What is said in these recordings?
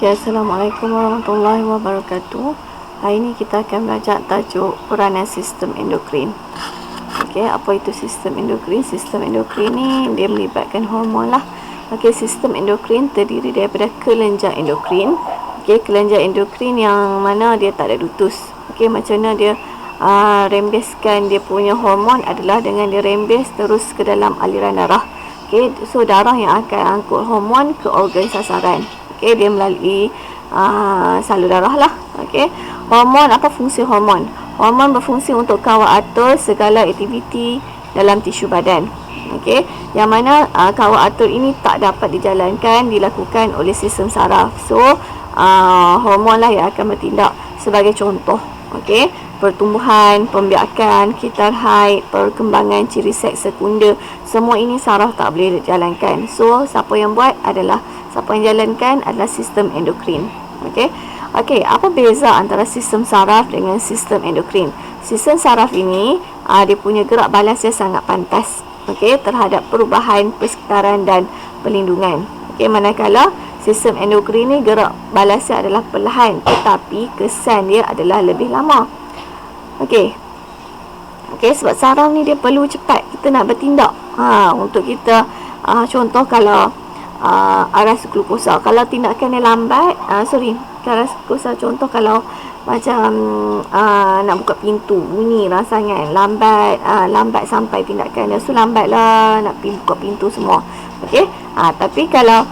Okay, Assalamualaikum warahmatullahi wabarakatuh. Hari ini kita akan belajar tajuk peranan sistem endokrin. Okay, apa itu sistem endokrin? Sistem endokrin ni dia melibatkan hormon lah. Okay, sistem endokrin terdiri daripada kelenjar endokrin. Okay, kelenjar endokrin yang mana dia tak ada dutus. Okay, macam mana dia rembeskan dia punya hormon adalah dengan dia rembes terus ke dalam aliran darah. Okay, so darah yang akan angkut hormon ke organ sasaran. Okay, dia melalui salur darah lah. Okay, hormon, apa fungsi hormon? Hormon berfungsi untuk kawal atur segala aktiviti dalam tisu badan. Okay, yang mana kawal atur ini tak dapat dilakukan oleh sistem saraf. So hormon lah yang akan bertindak. Sebagai contoh, okay, pertumbuhan, pembiakan, kitar haid, perkembangan ciri seks sekunder, semua ini saraf tak boleh jalankan. So siapa yang jalankan adalah sistem endokrin. Okey, apa beza antara sistem saraf dengan sistem endokrin? Sistem saraf ini dia punya gerak balas yang sangat pantas, terhadap perubahan persekitaran dan perlindungan. Manakala sistem endokrin ni gerak balasnya adalah perlahan, tetapi kesan dia adalah lebih lama. Okey, sebab saraf ni dia perlu cepat kita nak bertindak. Untuk kita contoh kalau aras glukosa, kalau tindakan dia lambat, aras glukosa contoh kalau macam nak buka pintu, bunyi rasanya lambat sampai tindakan dia, so lambatlah nak buka pintu semua. Tapi kalau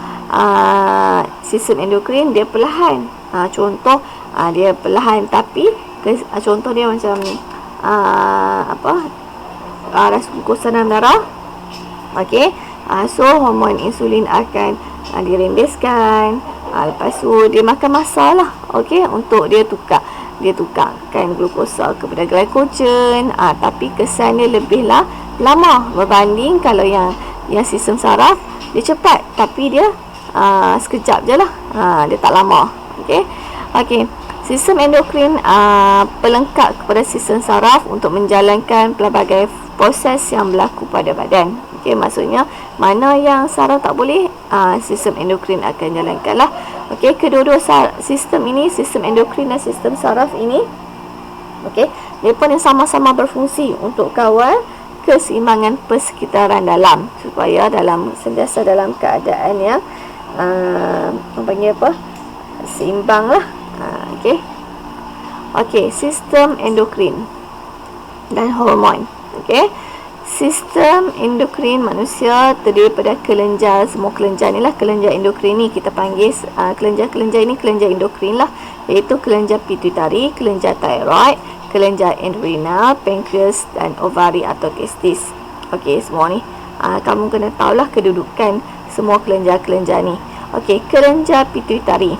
sistem endokrin dia perlahan. Contoh dia perlahan, tapi contoh dia macam aras glukosa dalam darah. So hormon insulin akan dirembeskan. Lepas tu dia makan masa lah, untuk dia tukarkan glukosa kepada glycogen. Tapi kesannya lebih lama berbanding kalau yang sistem saraf dia cepat, tapi dia sekejap je lah, dia tak lama. Sistem endokrin pelengkap kepada sistem saraf untuk menjalankan pelbagai proses yang berlaku pada badan. Maksudnya mana yang saraf tak boleh, sistem endokrin akan jalankan lah. Kedua-dua sistem ini, sistem endokrin dan sistem saraf ini, dia pun sama-sama berfungsi untuk kawal keseimbangan persekitaran dalam, supaya sentiasa dalam keadaan yang seimbang lah. Sistem endokrin dan hormon. Sistem endokrin manusia terdiri pada kelenjar. Semua kelenjar ni lah kelenjar endokrin ni kita panggil kelenjar ini kelenjar endokrin lah, iaitu kelenjar pituitari, kelenjar thyroid, kelenjar adrenal, pankreas dan ovari atau testis. Semua ni kamu kena tahulah kedudukan semua kelenjar-kelenjar ni. Kelenjar pituitari.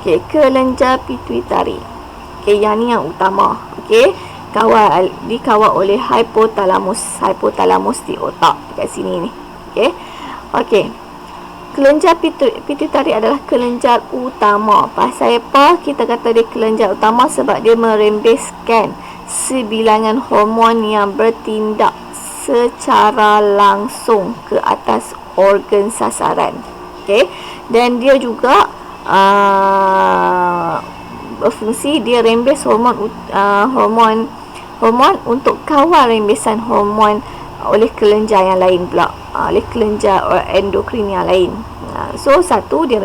Kelenjar pituitari. Yang ni yang utama. Dikawal oleh hipotalamus di otak dekat sini ni. Kelenjar pituitari adalah kelenjar utama. Pasal apa kita kata dia kelenjar utama? Sebab dia merembeskan sebilangan hormon yang bertindak secara langsung ke atas organ sasaran. Dan dia juga berfungsi, dia rembes hormon untuk kawal rembesan hormon oleh kelenjar yang lain pula, oleh kelenjar endokrin yang lain. So satu dia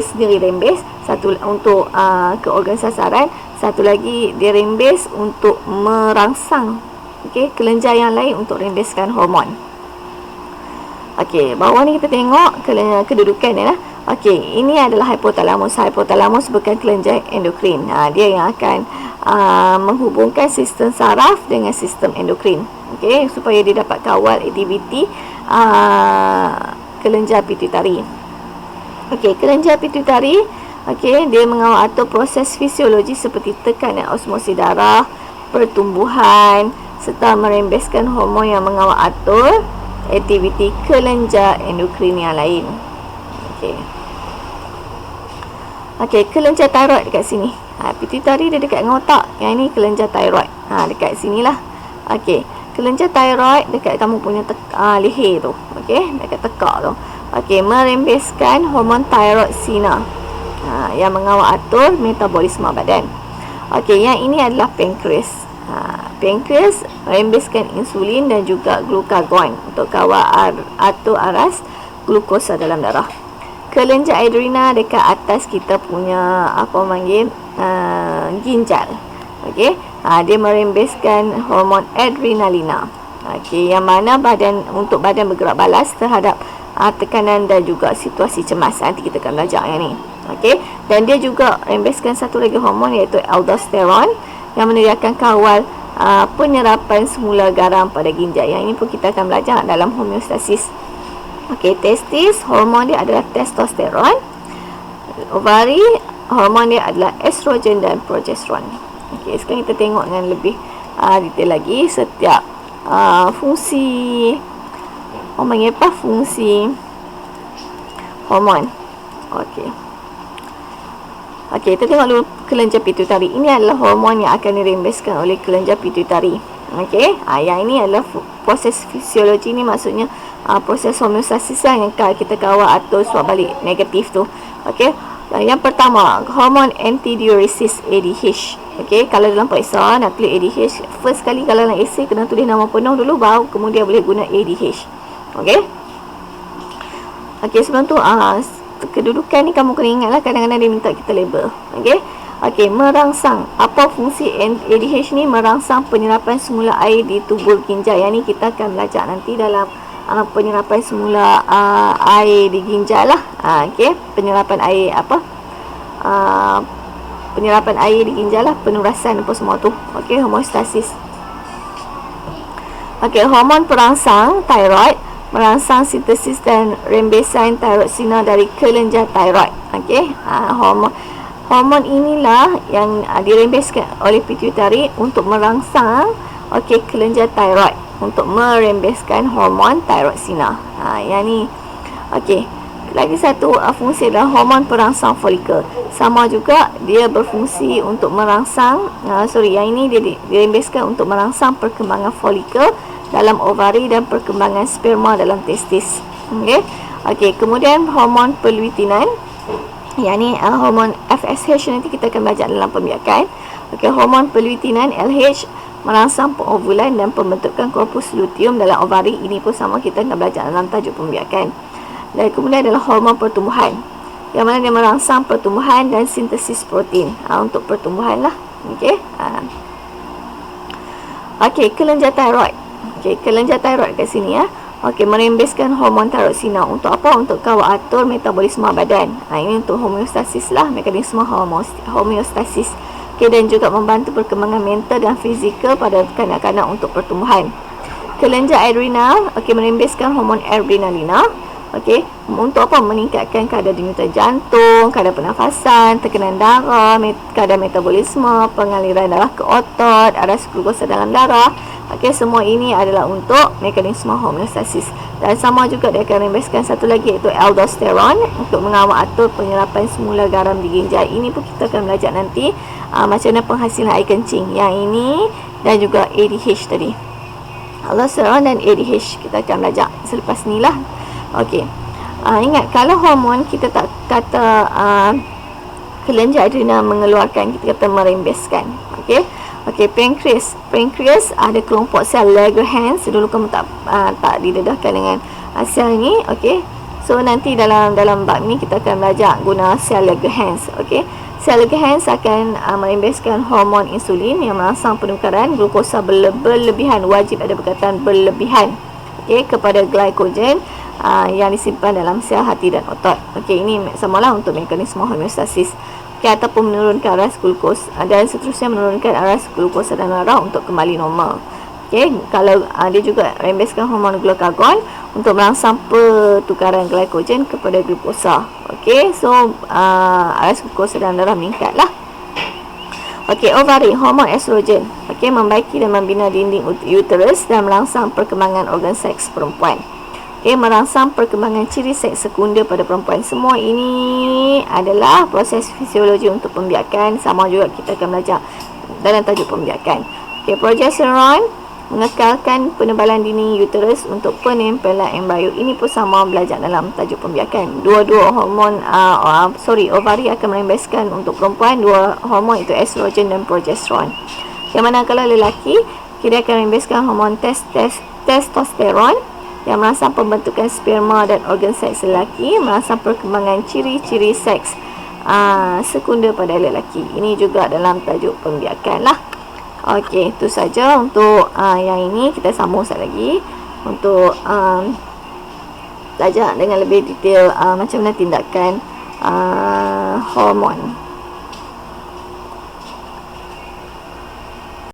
sendiri rembes, satu untuk ke organ sasaran, satu lagi dia rembes untuk merangsang kelenjar yang lain untuk rembeskan hormon. Bawah ni kita tengok kedudukan dia lah. Ini adalah hipotalamus. Hipotalamus bukan kelenjar endokrin. Dia yang akan menghubungkan sistem saraf dengan sistem endokrin. Supaya dia dapat kawal aktiviti kelenjar pituitari. Kelenjar pituitari, dia mengawal atur proses fisiologi seperti tekanan osmosis darah, pertumbuhan, serta merembeskan hormon yang mengawal atur aktiviti kelenjar endokrin yang lain. Kelenjar thyroid dekat sini. Pituitari dia dekat dengan otak. Yang ini kelenjar thyroid. Dekat sinilah. Kelenjar thyroid dekat kamu punya leher tu. Dekat tekak tu. Okey, merembeskan hormon thyroxina yang mengawal atur metabolisme badan. Okey, yang ini adalah pankreas. Pankreas merembeskan insulin dan juga glukagon untuk kawal atur aras glukosa dalam darah. Kelenjar adrenal dekat atas kita punya ginjal. Okey, dia merembeskan hormon adrenalina. Okey, yang mana untuk badan bergerak balas terhadap tekanan dan juga situasi cemas. Nanti kita akan belajar yang ni. Okey, dan dia juga rembeskan satu lagi hormon iaitu aldosteron yang menyediakan kawal penyerapan semula garam pada ginjal. Yang ini pun kita akan belajar dalam homeostasis. Okey, testis, hormon dia adalah testosteron. Ovari, hormon dia adalah estrogen dan progesteron. Okey, sekarang kita tengok dengan lebih detail lagi setiap fungsi fungsi hormon. Okey, kita tengok dulu kelenjar pituitari. Ini adalah hormon yang akan dirembeskan oleh kelenjar pituitari. Okey, yang ini adalah proses fisiologi ni, maksudnya proses homeostasis yang kita kawal atur suap balik negatif tu. Okey, yang pertama hormon antidiuresis ADH. Okey, kalau dalam periksa nak tulis ADH, first kali kalau nak essay kena tulis nama penuh dulu, baru kemudian boleh guna ADH. Okey. Okey, sebelum tu kedudukan ni kamu kena ingatlah, kadang-kadang dia minta kita label. Okey. Okey, merangsang. Apa fungsi ADH ni? Merangsang penyerapan semula air di tubuh ginjal. Yang ni kita akan belajar nanti dalam penyerapan semula air di ginjal lah. Okey, penyerapan air penyerapan air di ginjal lah, penurasan apa semua tu. Okey, homeostasis. Okey, hormon perangsang thyroid merangsang sintesis dan rembesan thyroxina dari kelenjar thyroid. Okey, hormon inilah yang dirembeskan oleh pituitari untuk merangsang kelenjar thyroid untuk merembeskan hormon thyroxina. Yang ni. Okey, lagi satu fungsi adalah hormon perangsang folikel. Sama juga dia berfungsi untuk merangsang yang ini dia dirembeskan untuk merangsang perkembangan folikel dalam ovari dan perkembangan sperma dalam testis. Okey, kemudian hormon perluitinan. Yang ni hormon FSH, nanti kita akan belajar dalam pembiakan. Okey, hormon perluitinan LH merangsang pengovulan dan pembentukan korpus luteum dalam ovari. Ini pun sama, kita akan belajar dalam tajuk pembiakan. Dan kemudian adalah hormon pertumbuhan, yang mana dia merangsang pertumbuhan dan sintesis protein untuk pertumbuhan lah. Okey, kelenjar thyroid. Okey, kelenjar thyroid kat sini Okey, merembeskan hormon thyroxina untuk apa? Untuk kawal atur metabolisme badan. Ini untuk homeostasis lah, mekanisme homeostasis. Okey, dan juga membantu perkembangan mental dan fizikal pada kanak-kanak untuk pertumbuhan. Kelenjar adrenal, merembeskan hormon adrenalina. Okey, untuk apa? Meningkatkan kadar denyutan jantung, kadar pernafasan, tekanan darah, kadar metabolisme, pengaliran darah ke otot, aras glukosa dalam darah. Okey, semua ini adalah untuk mekanisme homeostasis. Dan sama juga dia akan merembeskan satu lagi, iaitu aldosteron untuk mengawal atur penyerapan semula garam di ginjal. Ini pun kita akan belajar nanti macam mana penghasilan air kencing. Yang ini dan juga ADH tadi. Aldosteron dan ADH kita akan belajar selepas ni lah. Okey, ingat kalau hormon kita tak kata kelenjar adrenal mengeluarkan, kita kata merembeskan. Okey, pankreas ada kelompok sel Langerhans. Dulu kamu tak didedahkan dengan sel ni. Okey, so nanti dalam bab ni kita akan belajar guna sel Langerhans. Okey, sel Langerhans akan merembeskan hormon insulin yang merangsang penukaran glukosa berlebihan, wajib ada perkataan berlebihan, kepada glycogen yang disimpan dalam sel hati dan otot. Okey, ini samalah untuk mekanisme homeostasis. Ataupun menurunkan aras glukos dan seterusnya menurunkan aras glukosa dalam darah untuk kembali normal. Kalau dia juga rembeskan hormon glukagon untuk merangsang pertukaran glycogen kepada glukosa. So aras glukosa dalam darah meningkatlah. Ovari, hormon estrogen. Membaiki dan membina dinding uterus dan merangsang perkembangan organ seks perempuan. Merangsang perkembangan ciri seks sekunder pada perempuan. Semua ini adalah proses fisiologi untuk pembiakan. Sama juga kita akan belajar dalam tajuk pembiakan. Progesteron mengekalkan penebalan dini uterus untuk penempelan embrio. Ini pun sama belajar dalam tajuk pembiakan. Dua-dua hormon ovari akan menembeskan untuk perempuan dua hormon, itu estrogen dan progesteron. Yang mana kalau lelaki, kita akan menembeskan hormon testosteron yang merangsang pembentukan sperma dan organ seks lelaki, merangsang perkembangan ciri-ciri seks sekunda pada lelaki. Ini juga dalam tajuk pembiakan lah. Okey, itu saja untuk yang ini. Kita sambung sekali lagi untuk belajar dengan lebih detail macam mana tindakan hormon.